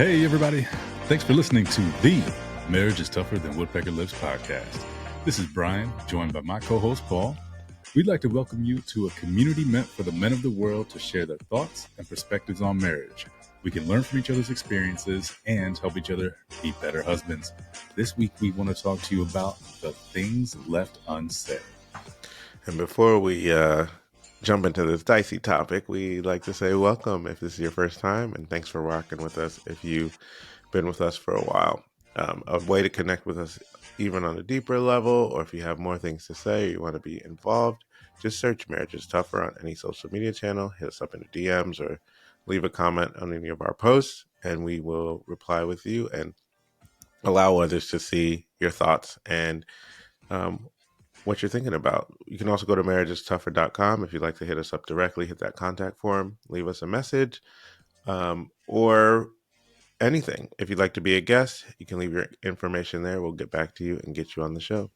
Hey, everybody. Thanks for listening to the Marriage is Tougher Than Woodpecker Lips podcast. This is Brian, joined by my co-host, Paul. We'd like to welcome you to a community meant for the men of the world to share their thoughts and perspectives on marriage. We can learn from each other's experiences and help each other be better husbands. This week, we want to talk to you about the things left unsaid. And before we jump into this dicey topic, we like to say welcome if this is your first time, and thanks for rocking with us if you've been with us for a while. A way to connect with us even on a deeper level, or if you have more things to say, or you want to be involved, just search Marriage is Tougher on any social media channel, hit us up in the DMs, or leave a comment on any of our posts, and we will reply with you and allow others to see your thoughts and what you're thinking about. You can also go to marriagestougher.com if you'd like to hit us up directly, hit that contact form, leave us a message, or anything. If you'd like to be a guest, you can leave your information there. We'll get back to you and get you on the show.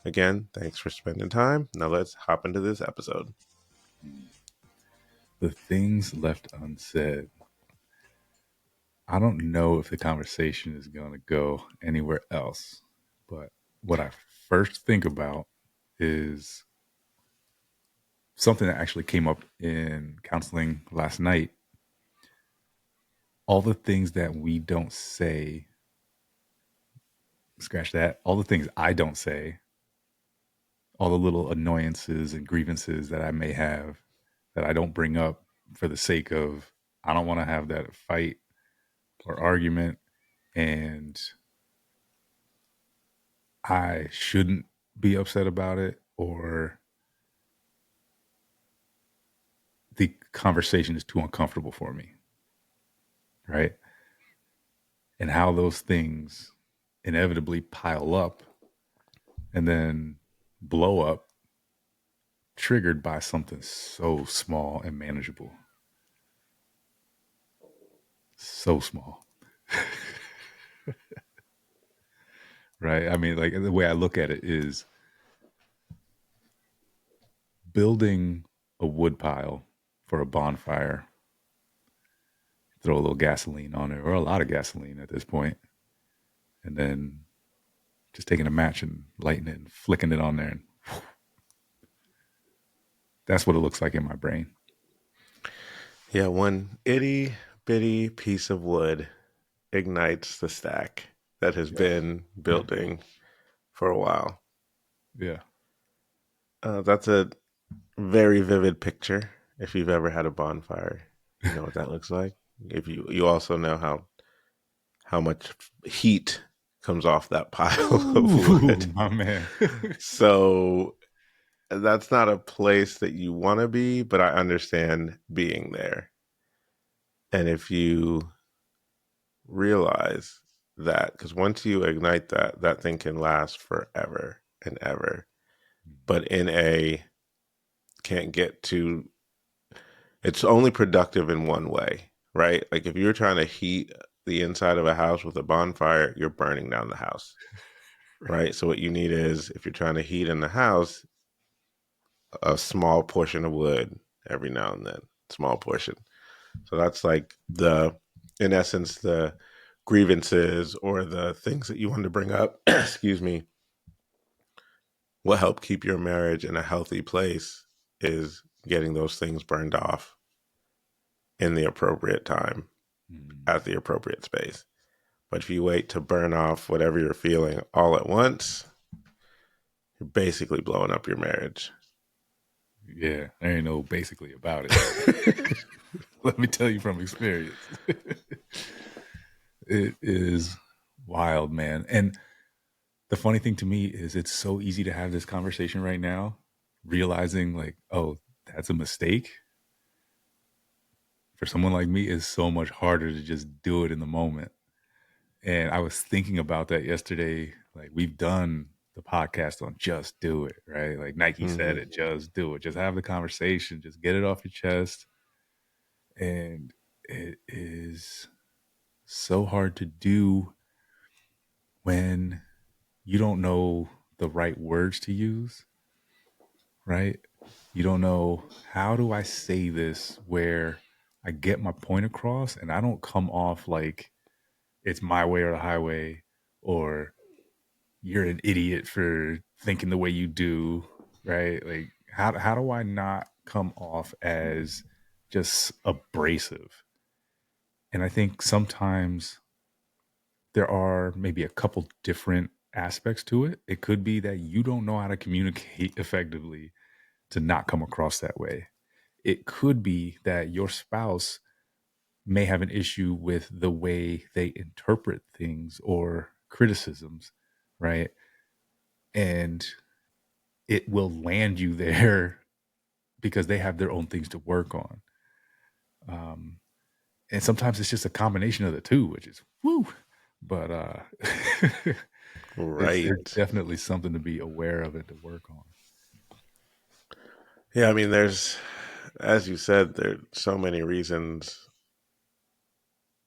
Again, thanks for spending time. Now let's hop into this episode. The things left unsaid. I don't know if the conversation is going to go anywhere else, but what I first think about is something that actually came up in counseling last night. All the things that we don't say, scratch that, all the things I don't say, all the little annoyances and grievances that I may have that I don't bring up for the sake of, I don't want to have that fight or argument, and I shouldn't be upset about it, or the conversation is too uncomfortable for me, right? And how those things inevitably pile up and then blow up, triggered by something so small and manageable. So small. Right? I mean, like, the way I look at it is building a wood pile for a bonfire, throw a little gasoline on it, or a lot of gasoline at this point, and then just taking a match and lighting it and flicking it on there. And that's what it looks like in my brain. Yeah, one itty bitty piece of wood ignites the stack that has been building for a while. Yeah. That's a very vivid picture. If you've ever had a bonfire, you know what that looks like. If you also know how much heat comes off that pile of wood. My man. So that's not a place that you want to be, but I understand being there. And if you realize that, because once you ignite that thing can last forever and ever, but can't get to, it's only productive in one way, right? Like if you're trying to heat the inside of a house with a bonfire, you're burning down the house, right? So what you need is, if you're trying to heat in the house, a small portion of wood every now and then, small portion. So that's like in essence, the grievances or the things that you want to bring up, excuse me, will help keep your marriage in a healthy place is getting those things burned off in the appropriate time, at the appropriate space. But if you wait to burn off whatever you're feeling all at once, you're basically blowing up your marriage. Yeah, there ain't no basically about it. Let me tell you from experience. It is wild, man. And the funny thing to me is it's so easy to have this conversation right now, realizing like, oh, that's a mistake. For someone like me, it's so much harder to just do it in the moment. And I was thinking about that yesterday. Like, we've done the podcast on just do it, right? Like Nike said it, just do it. Just have the conversation, just get it off your chest. And it is so hard to do when you don't know the right words to use, right? You don't know, how do I say this where I get my point across and I don't come off like it's my way or the highway, or you're an idiot for thinking the way you do, right? Like how do I not come off as just abrasive? And I think sometimes there are maybe a couple different aspects to it. It could be that you don't know how to communicate effectively to not come across that way. It could be that your spouse may have an issue with the way they interpret things or criticisms, right? And it will land you there because they have their own things to work on. Um, and sometimes it's just a combination of the two, which is woo. But it's Right. definitely something to be aware of and to work on. Yeah, I mean, there's, as you said, there's so many reasons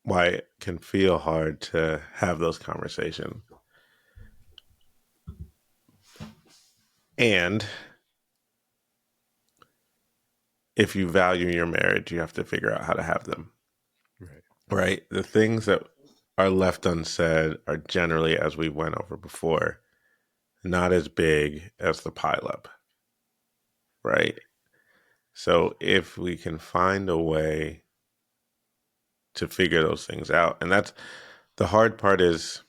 why it can feel hard to have those conversations. And if you value your marriage, you have to figure out how to have them. Right. Right? The things that are left unsaid are generally, as we went over before, not as big as the pileup. Right? So if we can find a way to figure those things out, and that's the hard part, is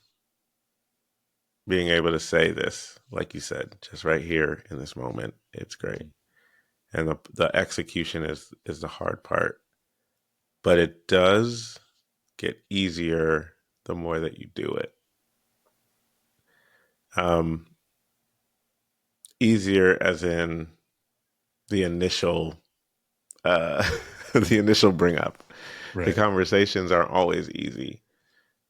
being able to say this, like you said, just right here in this moment. It's great. Mhm. And the execution is the hard part. But it does get easier the more that you do it. Um, Easier as in the initial the initial bring up. The Right. conversations aren't always easy,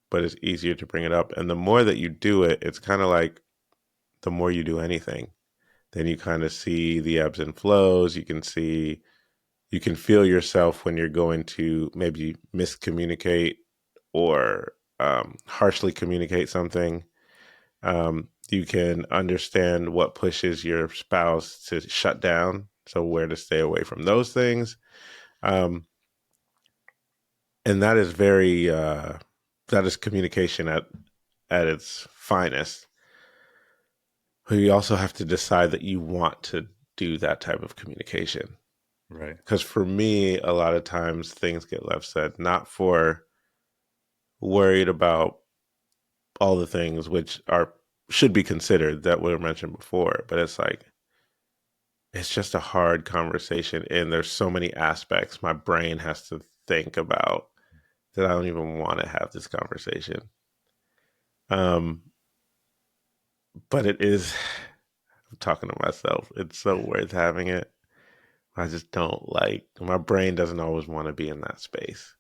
but it's easier to bring it up. And the more that you do it, it's kind of like the more you do anything, then you kind of see the ebbs and flows. You can feel yourself when you're going to maybe miscommunicate or harshly communicate something. You can understand what pushes your spouse to shut down, so where to stay away from those things. Um, and that is that is communication at its finest. But you also have to decide that you want to do that type of communication. Right. Because for me, a lot of times things get left said, not for worried about all the things which are should be considered that were mentioned before, but it's like it's just a hard conversation, and there's so many aspects my brain has to think about that I don't even want to have this conversation. Um, but it is. I'm talking to myself. It's so worth having it. I just don't like. My brain doesn't always want to be in that space,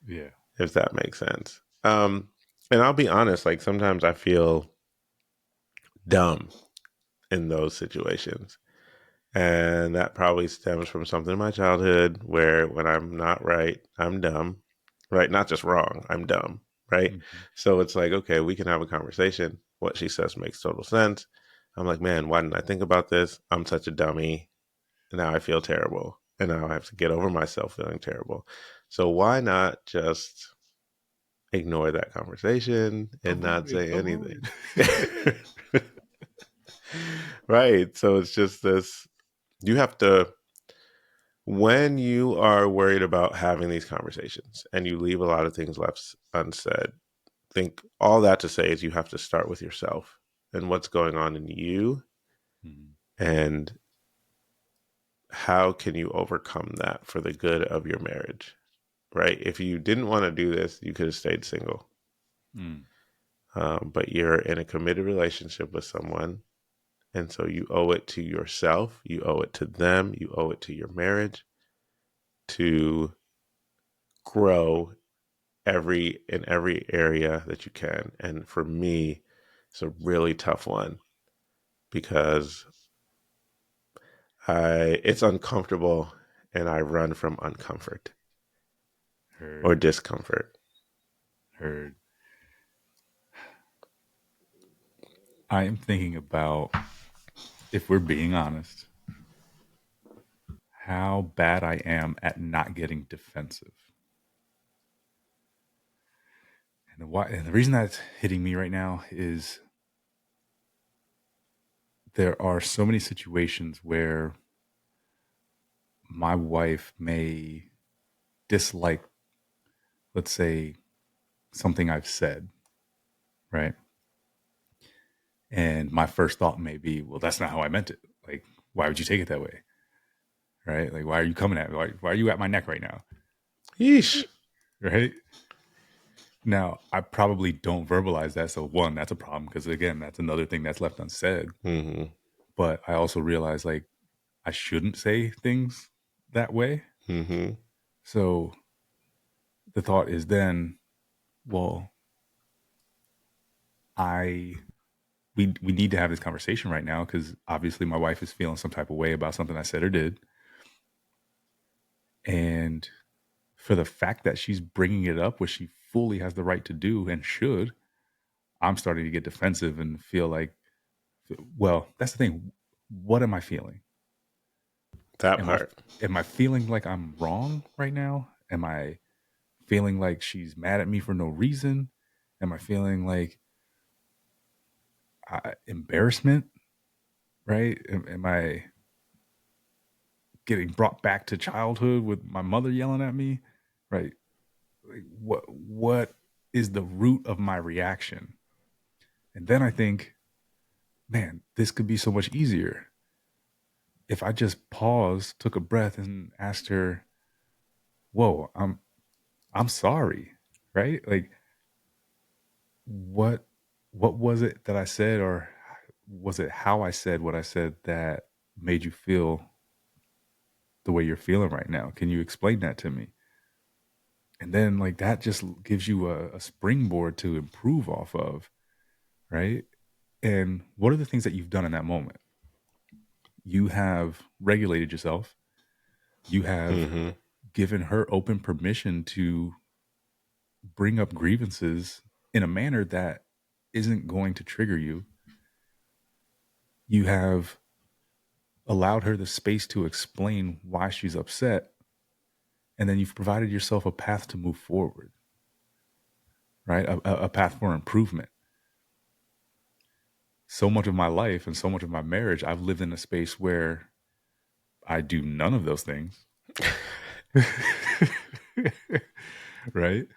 Yeah. if that makes sense. And I'll be honest. Like sometimes I feel dumb in those situations. And that probably stems from something in my childhood where when I'm not right, I'm dumb, right? Not just wrong, I'm dumb, right? Mhm. So it's like, okay, we can have a conversation. What she says makes total sense. I'm like, man, why didn't I think about this? I'm such a dummy. And now I feel terrible. And now I have to get over myself feeling terrible. So why not just ignore that conversation and not Avoid. say anything? Avoid. Right. So it's just this, you have to, when you are worried about having these conversations and you leave a lot of things left unsaid, think all that to say is you have to start with yourself and what's going on in you, Mhm. and how can you overcome that for the good of your marriage, right? If you didn't want to do this, you could have stayed single. Mm. But you're in a committed relationship with someone. And so you owe it to yourself, you owe it to them, you owe it to your marriage to grow in every area that you can. And for me, it's a really tough one because I it's uncomfortable and I run from uncomfort or Heard. discomfort. Heard. I am thinking about, if we're being honest, how bad I am at not getting defensive. And the reason that's hitting me right now is there are so many situations where my wife may dislike, let's say, something I've said, right? And my first thought may be, well, that's not how I meant it. Like, why would you take it that way? Right? Like, why are you coming at me? Why are you at my neck right now? Yeesh. Right? Now, I probably don't verbalize that. So, one, that's a problem because, again, that's another thing that's left unsaid. Mm-hmm. But I also realize, like, I shouldn't say things that way. Mm-hmm. So, the thought is then, well, I we need to have this conversation right now because obviously my wife is feeling some type of way about something I said or did, and for the fact that she's bringing it up, which she fully has the right to do and should, I'm starting to get defensive and feel like, well, that's the thing. What am I feeling? That Am I part. am I feeling like I'm wrong right now? Am I feeling like she's mad at me for no reason? Am I feeling like embarrassment? Right? Am I getting brought back to childhood with my mother yelling at me? Right? Like, what is the root of my reaction? And then I think, man, this could be so much easier if I just paused, took a breath, and asked her, "Whoa, I'm sorry," right? Like, what what was it that I said, or was it how I said what I said that made you feel the way you're feeling right now? Can you explain that to me? And then, like, that just gives you a springboard to improve off of, right? And what are the things that you've done in that moment? You have regulated yourself. You have Mm-hmm. given her open permission to bring up grievances in a manner that isn't going to trigger you. You have allowed her the space to explain why she's upset. And then you've provided yourself a path to move forward, right? A path for improvement. So much of my life and so much of my marriage, I've lived in a space where I do none of those things. Right?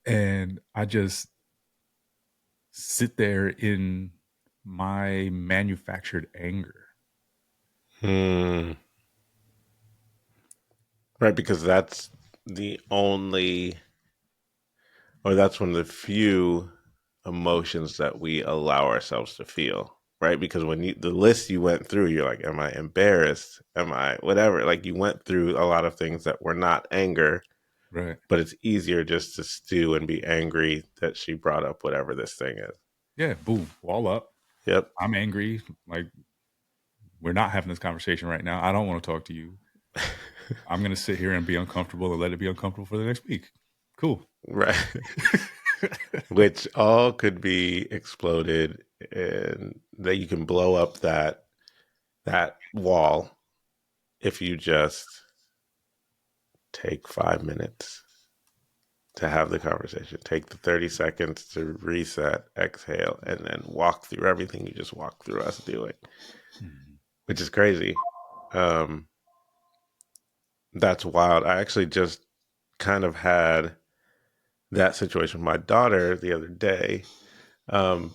And I just sit there in my manufactured anger. Mm. Right, because that's the only, or that's one of the few emotions that we allow ourselves to feel. Right, because when you the list you went through, you're like, "Am I embarrassed? Am I whatever?" Like you went through a lot of things that were not anger, Right. but it's easier just to stew and be angry that she brought up whatever this thing is. Yeah. Boom. Wall up. Yep. I'm angry. Like, we're not having this conversation right now. I don't want to talk to you. I'm going to sit here and be uncomfortable and let it be uncomfortable for the next week. Cool. Right. Which all could be exploded and that you can blow up that wall if you just take 5 minutes to have the conversation. Take the 30 seconds to reset, exhale, and then walk through everything you just walked through us doing, Mhm. which is crazy. Um, that's wild. I actually just kind of had that situation with my daughter the other day. Um,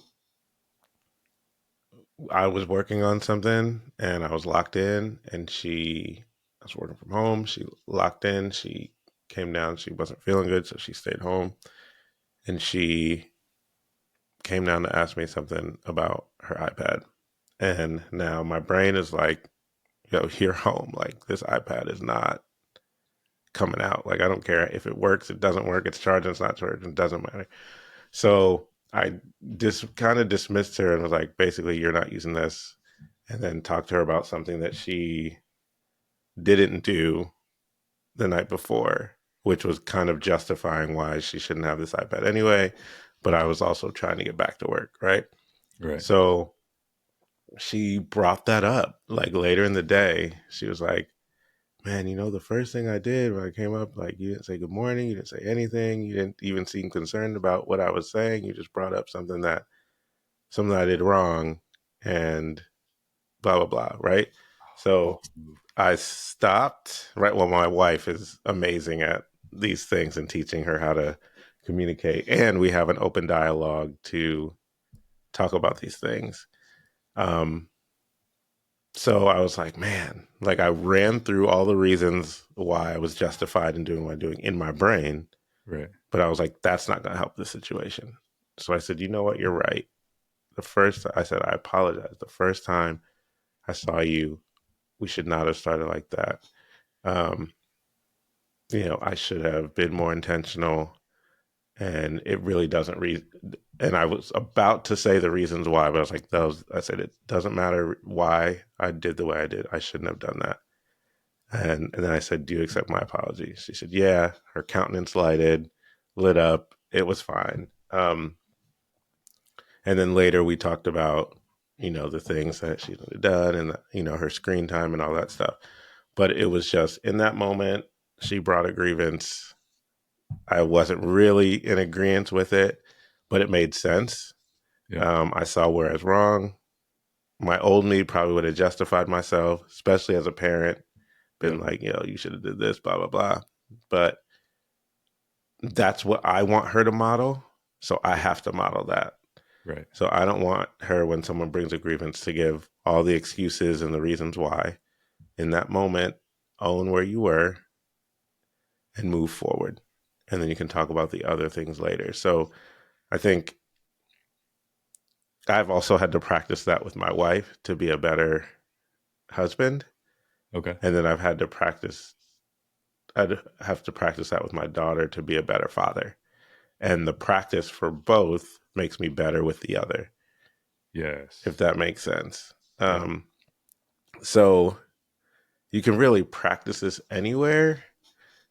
I was working on something and I was locked in, and I was working from home. She locked in. She came down. She wasn't feeling good, so she stayed home. And she came down to ask me something about her iPad. And now my brain is like, yo, you're home. Like, this iPad is not coming out. Like, I don't care if it works, it doesn't work, it's charging, it's not charging, it doesn't matter. So I just kind of dismissed her and was like, basically, you're not using this. And then talked to her about something that she didn't do the night before, which was kind of justifying why she shouldn't have this iPad anyway. But I was also trying to get back to work, right? Right. So she brought that up like later in the day. She was like, man, the first thing I did when I came up, like, you didn't say good morning, you didn't say anything, you didn't even seem concerned about what I was saying. You just brought up something I did wrong, and blah blah blah, right? So Boss move. I stopped. Right, well, my wife is amazing at these things and teaching her how to communicate, and we have an open dialogue to talk about these things. Um, so I was like, man, like I ran through all the reasons why I was justified in doing what I'm doing in my brain, Right. but I was like, that's not going to help the situation. So I said, you know what, you're right. I said, I apologize. The first time I saw you, we should not have started like that. Um, I should have been more intentional, and it really doesn't and I was about to say the reasons why, but I was like, I said, it doesn't matter why I did the way I did. I shouldn't have done that. And then I said, do you accept my apology? She said, yeah. Her countenance lit up. It was fine. And then later we talked about, the things that she'd done, and, her screen time and all that stuff. But it was just in that moment, she brought a grievance. I wasn't really in agreement with it, but it made sense. Yep. I saw where I was wrong. My old me probably would have justified myself, especially as a parent, been Yep. like, you should have did this, blah, blah, blah. But that's what I want her to model. So I have to model that. Right. So I don't want her, when someone brings a grievance, to give all the excuses and the reasons why. In that moment, own where you were and move forward. And then you can talk about the other things later. So I think I've also had to practice that with my wife to be a better husband. Okay. And then I'd have to practice that with my daughter to be a better father. And the practice for both makes me better with the other, if Yes. that makes sense. Yep. So you can really practice this anywhere,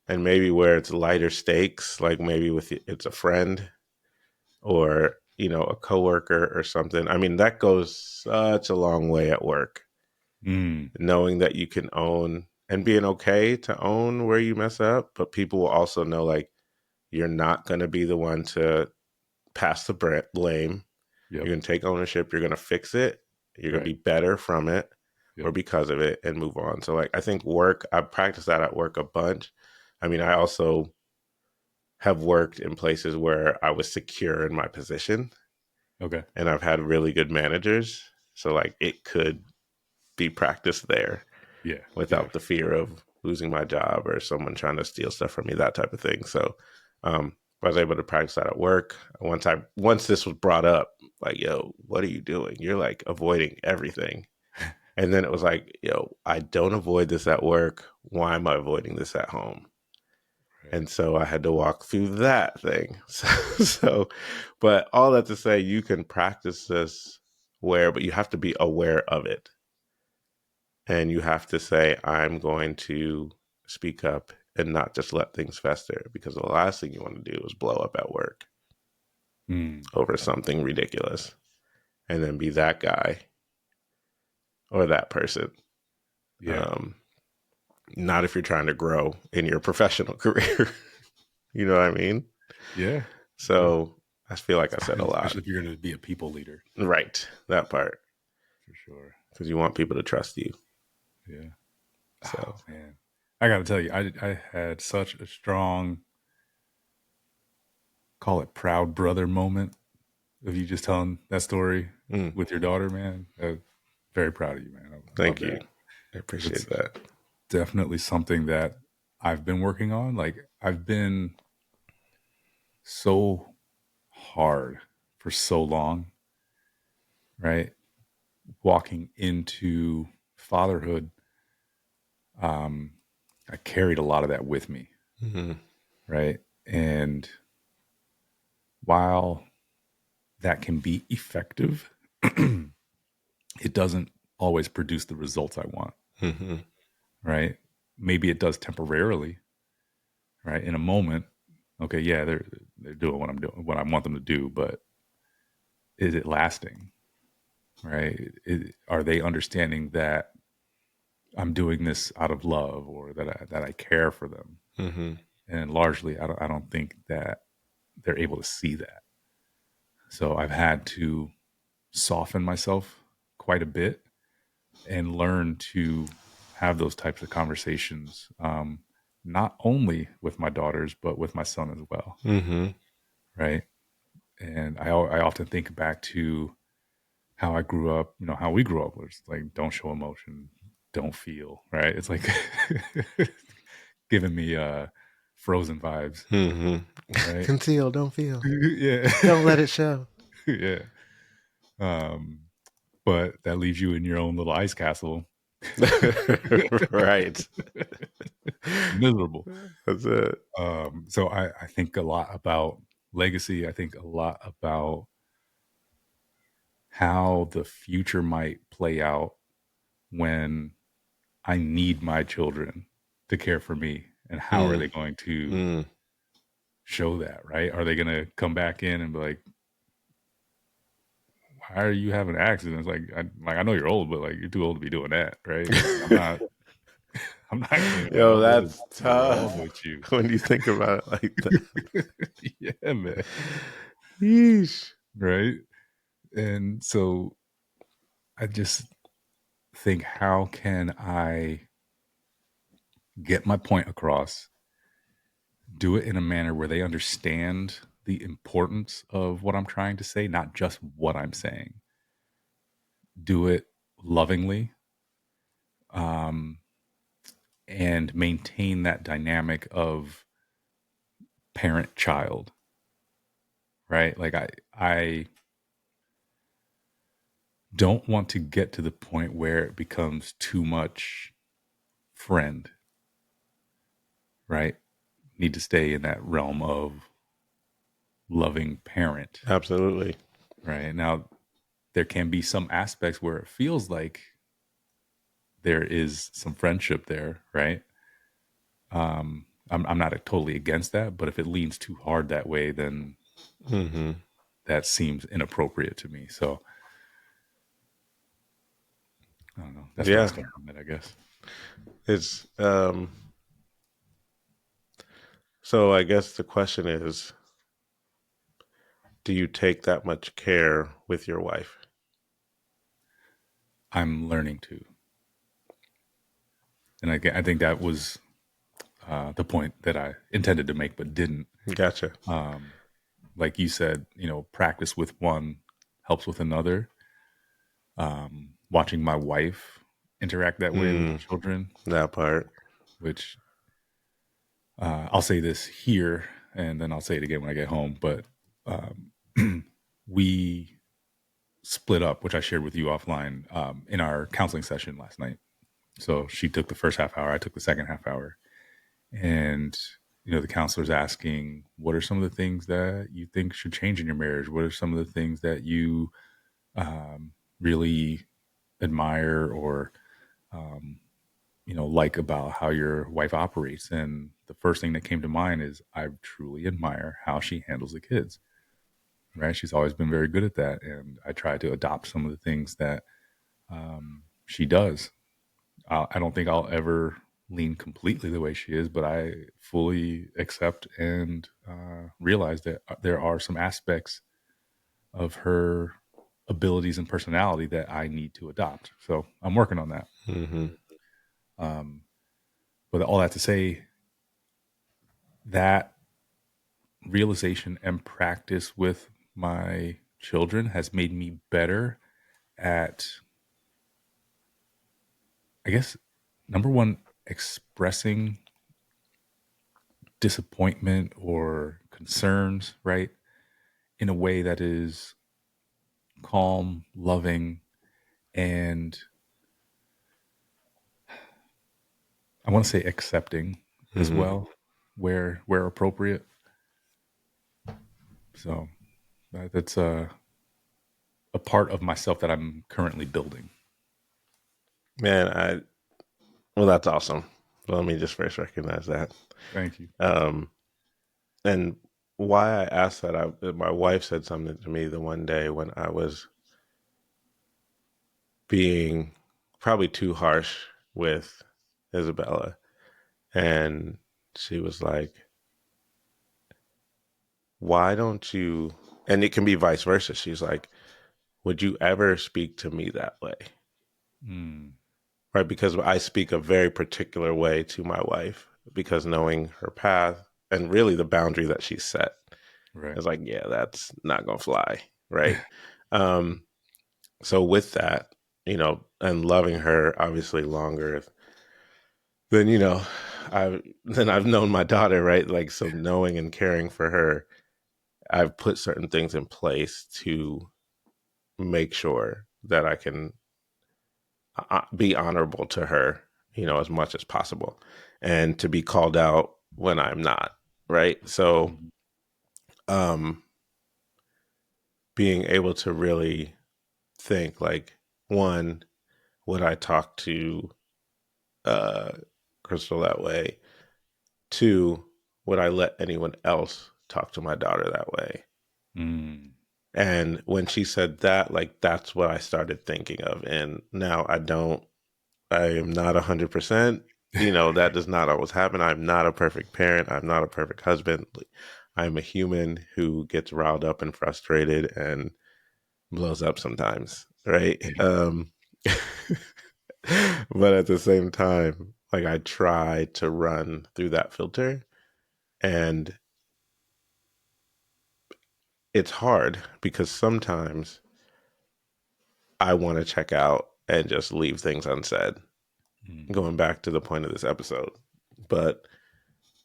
and maybe where it's lighter stakes, like maybe it's a friend or a coworker or something. I mean, that goes such a long way at work, Mm. knowing that you can own and being okay to own where you mess up, but people will also know, like, you're not going to be the one to pass the blame. Yep. You're going to take ownership. You're going to fix it. You're going to Right. be better from it or Yep. because of it, and move on. So, like, I think I practice that at work a bunch. I mean, I also have worked in places where I was secure in my position, Okay. and I've had really good managers. So, like, it could be practiced there Yeah. Yeah. without the fear of losing my job or someone trying to steal stuff from me, that type of thing. So, I was able to practice that at work. Once this was brought up, like, yo, what are you doing? You're like avoiding everything. And then it was like, yo, I don't avoid this at work. Why am I avoiding this at home? Right. And so I had to walk through that thing. But all that to say, you can practice this but you have to be aware of it. And you have to say, I'm going to speak up and not just let things fester, because the last thing you want to do is blow up at work Mm. over something ridiculous and then be that guy or that person. Yeah. Um, Not if you're trying to grow in your professional career. You know what I mean? Yeah. Yeah. So I feel like I said a lot. Especially if you're going to be a people leader, Right. That part. for sure. Because you want people to trust you. Yeah. Oh So, man, I got to tell you, I had such a strong, call it proud brother moment of you just telling that story mm, with your daughter, man. Very proud of you, man. I love thank you. that I because appreciate it's that. definitely something that I've been working on. Like I've been so hard for so long, right? Walking into fatherhood, um, I carried a lot of that with me, Mm-hmm. right? And while that can be effective, it doesn't always produce the results I want, Mm-hmm. right? Maybe it does temporarily, right? In a moment, okay, yeah, they're doing what I'm doing, what I want them to do, but is it lasting, right? Are they understanding that I'm doing this out of love or that I care for them. Mm-hmm. And largely, I don't think that they're able to see that. So I've had to soften myself quite a bit and learn to have those types of conversations, not only with my daughters, but with my son as well. Mm-hmm. Right. And I often think back to how I grew up, how we grew up, was like, don't show emotion, don't feel, right? It's like giving me Frozen vibes, Mm-hmm. right? Conceal, don't feel. Yeah. Don't let it show. Yeah. Um, but that leaves you in your own little ice castle. Right. Miserable. That's it. So I think a lot about legacy. I think a lot about how the future might play out when I need my children to care for me. And how are Mm. they going to Mm. show that, right? Are they going to come back in and be like, why are you having accidents? Like I know you're old, but like you're too old to be doing that, right? Like I'm not cleaning my Yo, nose. that's What's wrong tough with you? when you think about it like that. Yeah, man. Yeesh. Right. And so I just think, how can I get my point across, do it in a manner where they understand the importance of what I'm trying to say, not just what I'm saying, do it lovingly, um, and maintain that dynamic of parent child, right? Like I don't want to get to the point where it becomes too much friend, right? Need to stay in that realm of loving parent, Absolutely. right? Now, there can be some aspects where it feels like there is some friendship there, right? I'm not totally against that, but if it leans too hard that way, then Mm-hmm. that seems inappropriate to me. So I don't know. That's where I Yeah. stand on it, I guess. It's so I guess the question is, do you take that much care with your wife? I'm learning to, and I think that was the point that I intended to make, but didn't. Gotcha. Um, like you said, practice with one helps with another. Watching my wife interact that way with the Mm, children, that part. which I'll say this here and then I'll say it again when I get home, but we split up, which I shared with you offline, in our counseling session last night. So she took the first half hour, I took the second half hour. And, the counselor's asking, what are some of the things that you think should change in your marriage? What are some of the things that you really admire or like about how your wife operates? And the first thing that came to mind is, I truly admire how she handles the kids. Right? She's always been very good at that, and I try to adopt some of the things that she does. I don't think I'll ever lean completely the way she is, but I fully accept and realize that there are some aspects of her abilities and personality that I need to adopt. So I'm working on that. Mm-hmm. Um, but all that to say, that realization and practice with my children has made me better at, I guess, number one, expressing disappointment or concerns, right? In a way that is calm, loving, and I want to say accepting as Mm-hmm. well, where appropriate. So that's a part of myself that I'm currently building. Man, well, that's awesome. Let me just first recognize that. Thank you. Um, and why I asked that, my wife said something to me the one day when I was being probably too harsh with Isabella, and she was like, why don't you, and it can be vice versa. She's like, would you ever speak to me that way? Mm. Right? Because I speak a very particular way to my wife because knowing her path and really the boundary that she set Right. is like, yeah, that's not going to fly. Right. Um, so with that, and loving her obviously longer than, I've known my daughter, right? Like, so knowing and caring for her, I've put certain things in place to make sure that I can be honorable to her, as much as possible, and to be called out when I'm not, right? So, Mhm. um, being able to really think like, one, would I talk to uh, Crystal that way? Two, would I let anyone else talk to my daughter that way? Mm. And when she said that, like, that's what I started thinking of. And now I am not 100%. That does not always happen. I'm not a perfect parent. I'm not a perfect husband. I'm a human who gets riled up and frustrated and blows up sometimes. Right. Yeah. But at the same time, like, I try to run through that filter, and it's hard because sometimes I want to check out and just leave things unsaid, Mm. going back to the point of this episode. But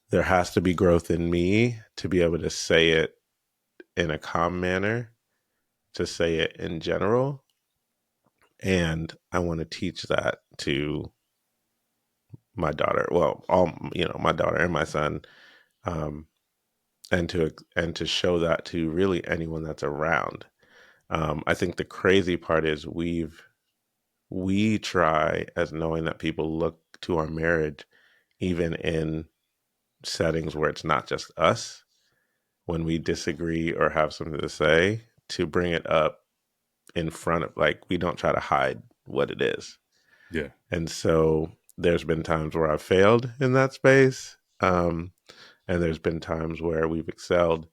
there has to be growth in me to be able to say it in a calm manner, to say it in general. And I want to teach that to my daughter. Well, my daughter and my son, um, and to show that to really anyone that's around. I think the crazy part is we try as knowing that people look to our marriage, even in settings where it's not just us, when we disagree or have something to say, to bring it up in front of, like, we don't try to hide what it is. Yeah. And so there's been times where I've failed in that space. And there's been times where we've excelled.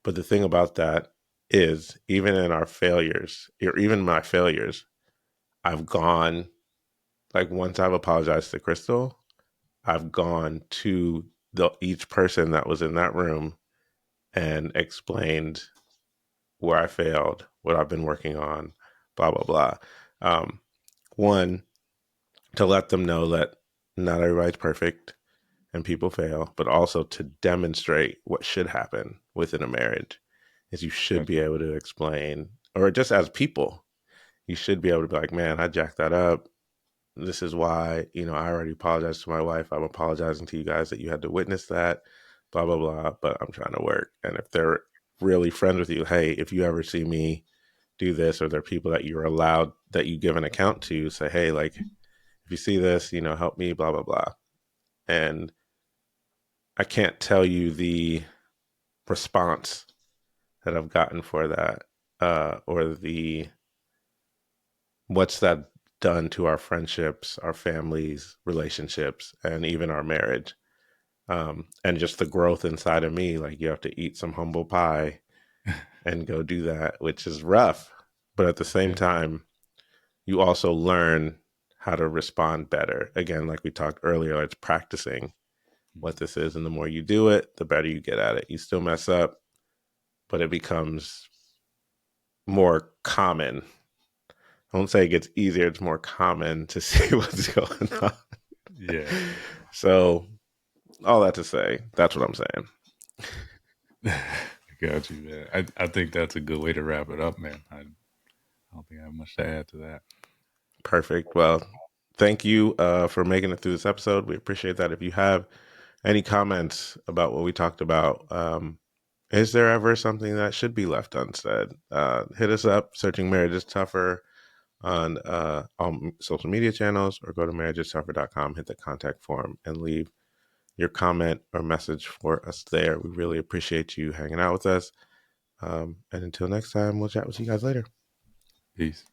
But the thing about that is, even in our failures, or even my failures, I've gone, like, once I've apologized to Crystal, I've gone to each person that was in that room and explained where I failed, what I've been working on, blah, blah, blah. Um, One, to let them know that not everybody's perfect and people fail, but also to demonstrate what should happen within a marriage is you should be Gotcha. able to explain, or just as people, you should be able to be like, man, I jacked that up. This is why, I already apologized to my wife. I'm apologizing to you guys that you had to witness that, blah, blah, blah. But I'm trying to work. And if they're really friends with you, hey, if you ever see me do this, or there are people that you're allowed, that you give an account to, say, hey, like, if you see this, help me, blah, blah, blah. And I can't tell you the response that I've gotten for that, or the what's that done to our friendships, our families, relationships, and even our marriage. And just the growth inside of me, like, you have to eat some humble pie and go do that, which is rough. But at the same Yeah. time, you also learn how to respond better. Again, like we talked earlier, it's practicing what this is. And the more you do it, the better you get at it. You still mess up, but it becomes more common. I won't say it gets easier, it's more common to see what's going on. Yeah. So, all that to say, that's what I'm saying. I got you, man. I think that's a good way to wrap it up, man. I don't think I have much to add to that. Perfect. Well, thank you for making it through this episode. We appreciate that. If you have any comments about what we talked about, is there ever something that should be left unsaid? Hit us up, Searching Marriage is Tougher, on all social media channels, or go to marriagestougher.com, hit the contact form, and leave your comment or message for us there. We really appreciate you hanging out with us. And until next time, we'll chat with you guys later. Peace.